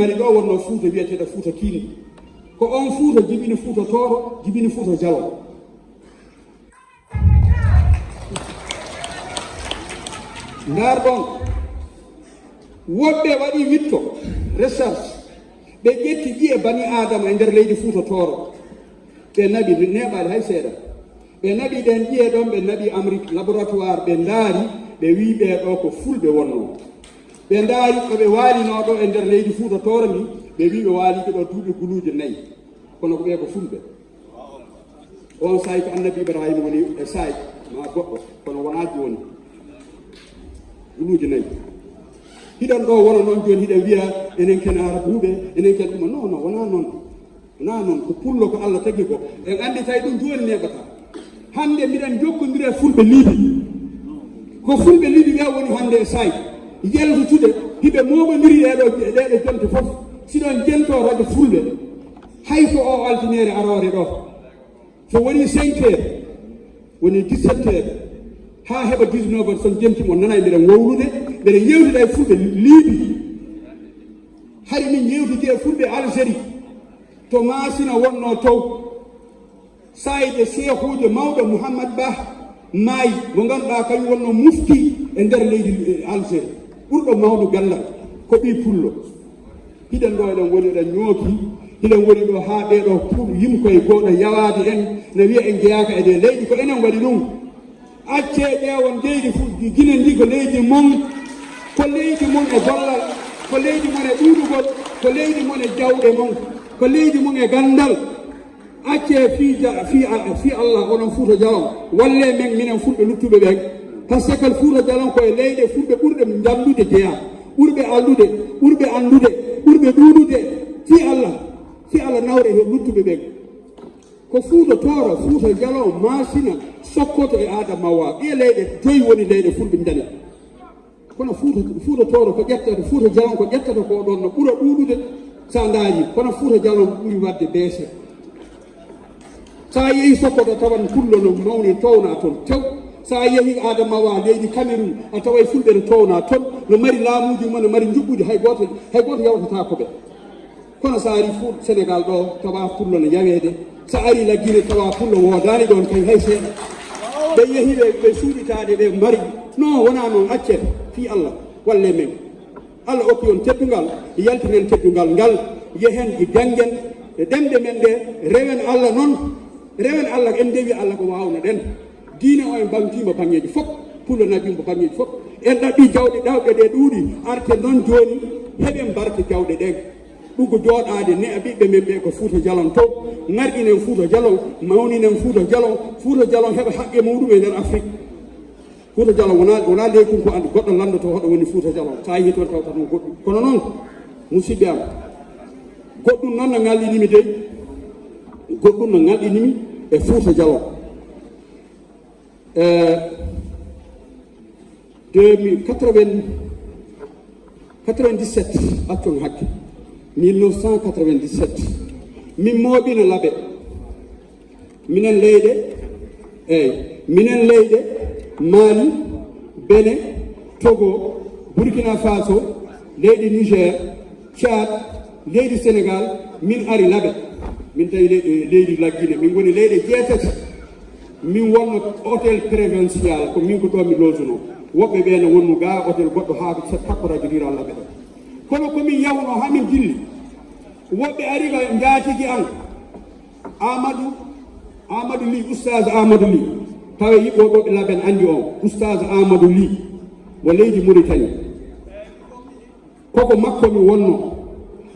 mari ɗo wonno Fouta wiyeteɗo Fouta Kindi ko on Fouta jibini Fouta Tooro jibini Fouta Djallon. Ndarɗon woɓɓe waɗi witto recherche ɓe ƴetti ƴiye bani adama e nder leydi Fouta Tooro ɓe naɓi neɓade hay seeɗa ɓe naɓi ɗen ƴiye ɗon ɓe naɓi Amérique laboratoire ɓe ndaari ɓe wi ɓeɗo ko fulɓe wonno ɓe ndaari ɗoɓe waalinoɗo e nder leydi Fouta Tooro ndi ɓe wi ɓe waaliɓe ɗo duuɓi guluuje 4 kono ko ɓe ko fulɓe on sayi ko annabi Ibrahima woni e sayi ma goɗɗo kono wona joni guluuje 4 hiɗon ɗo wona noon joni hiɗen wiya enen ken arabuɓe enen ken ɗuma non non wona noon ko pullo ko Allah tagi ko en andi tawi ɗum joni neɓata hande mbiɗen jokkodire fulɓe liiɓi ko fulɓe liiɓi ɓe woni hande e sayi yeltotude hiɓe momodiri ɗeɗo jonte fof siɗon jento radio fulɓe hay so o altinere arore ɗo so woni 5 heures woni 17 heures ha heɓa 19 heures son jentimo nana e mbiɗen wowlude mbiɗen yewtida e fulɓe liiɓi hari min yewtidi e fulɓe Algérie to masina wonno tow sayde cheikhujo mawɗo Mouhammad Ba maayi mo ganduɗa kañum wonno mufti e nder leydi Algérie ɓurɗo mawɗo gandal ko ɓi pullo hiɗen ɗo eɗen woni eɗen ñooki hiɗen woni ɗo ha ɓeɗo pour yimkoye goɗo yawade en ne wiya en jeyaka ede leydi ko enen waɗi ɗum acce ƴeewon leydi guine ndi ko leydi mon ko leydi mon e gollal ko leydi mon e ɗuɗugol ko leydi mon e jawɗe mon ko leydi mon e gandal acce fi Allah onon Fouta Djallon walle men minen fulɓe luttuɓe ɓen par ce que Fouta Djallon koye leyɗe fulɓe ɓurɓe jallude jeeya ɓurɓe allude ɓurɓe andude ɓurɓe ɗuɗude fi Allah nawre e luttuɓe ɓen ko Fouta Tooro Fouta Djallon masina sokkoto e adamawa ɗiye leyɗe 5 woni leyɗe fulɓe dani kono Fouta Tooro ko ƴettata Fouta Djallon ko ƴettata ko ɗon no ɓuura ɗuɗude sa daari kono Fouta Djallon ɓuri wadde beese sa yeehi sokkoto tawan pullo no mawni towna toon tew sa yeehi adamawa leydi Cameroun a taway fulɓe no towna toon no mari laamuji mum no mari juɓɓude hay goto yawtata ko ɓe kono sa ari fu Sénégal ɗo tawa pullo no yawede sa ari la Guinée tawa pullo wodani ɗon kay hay seeɗa ɓe yeehi ɓe suuɗitade ɓe mari non wona noon accete fi Allah walle men Allah okki on teddungal yaltinen teddungal ngal yehen e janggen e ɗemɗe men ɗe rewen Allah noon rewen Allah en dewi Allah ko wawno ɗen diine o en bamtima banggueji fof pullo naɓimo banggueji fof en ɗaɓɓi jawɗe ɗawɗe ɗe ɗuuɗi arte noon joni heɓen barke jawɗe ɗen ɗum ko jooɗade ne a ɓiɓɓe men ɓe ko Fouta Djallon to garɗinen Fouta Djallon mawninen Fouta Djallon heɓa haqqe muɗum e nder Afrique Fouta Djallon wona leykum ko andi goɗɗo landoto hoɗo woni Fouta Djallon sa yeehi toon tawta ɗum goɗɗum kono noon musidɓe am goɗɗum noon no ngalɗinimi dey goɗɗum no ngalɗinimi e Fouta Djallon 97 accon hakke 1997 min mooɓino laaɓe minen leyɗe Mali Bénin Togo Burkina Faso leydi Niger Tchad leydi Sénégal min ari laaɓe min tawi leydi laggine min goni leyɗe 7 min wonno hôtel présidentiel ko min ko ɗo mi lotuno woɓɓe ɓe no wonno ga hôtel goɗɗo ha takkoraji dira laaɓe ɗo kono komin yawno hamin dilli woɓɓe ari ga jaatigi an Amadou Ly oustaz Amadou Ly tawa yiɓɓoɓe laaɓen andi on oustaz Amadou Ly mo leydi Mauritanie koko makko mi wonno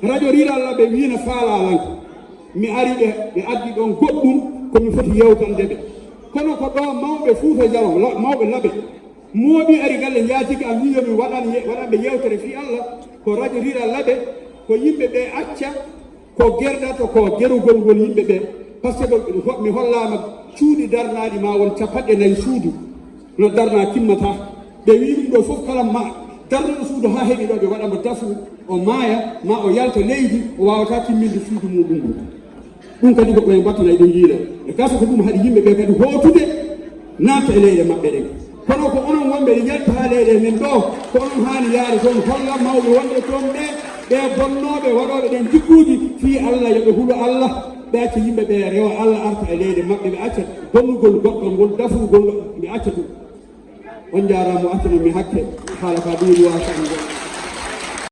radio riral laaɓe wino faalalanko mi ari ɓe addi ɗon goɗɗum komi foti yewtande ɓe kono ko ɗo mawɓe Fouta Djallon mawɓe laaɓe mooɓi ari galle jaatigi am wiyomi waɗanɓe yewtere fi Allah ko radio riral laaɓe ko yimɓe ɓe acca ko gerɗata ko gerugol ngol yimɓe ɓe par ce que mi hollama cuuɗi darnaɗi ma won 4 suudu no darna timmata ɓe wi ɗum ɗo fof kala ma darnuɗo suudu ha heeɓi ɗo ɓe waɗamo dafu o maaya ma o yalta leydi o wawata timminde suudu muɗum ɗum kadi ko ɓen mbattana eɗen yiila e gasa ko ɗum haɗi yimɓe ɓe kadi hootude naata e leyɗe maɓɓe ɗen kono ko onon wonɓe ɗe jalta ha leyɗe men ɗo ko onon hani yaade toon holla mawɓe wonɓe toon ɓe ɓe bonnoɓe waɗoɓe ɗen jikkuji fi Allah yoɓe huulo Allah ɓe acca yimɓe ɓe rewa Allah arta e leydi maɓɓe ɓe acca bonnugol goɗɗo ngol dafugol ɓe acca ɗum on jarama o accana mi hakke haala ka ɗum wasa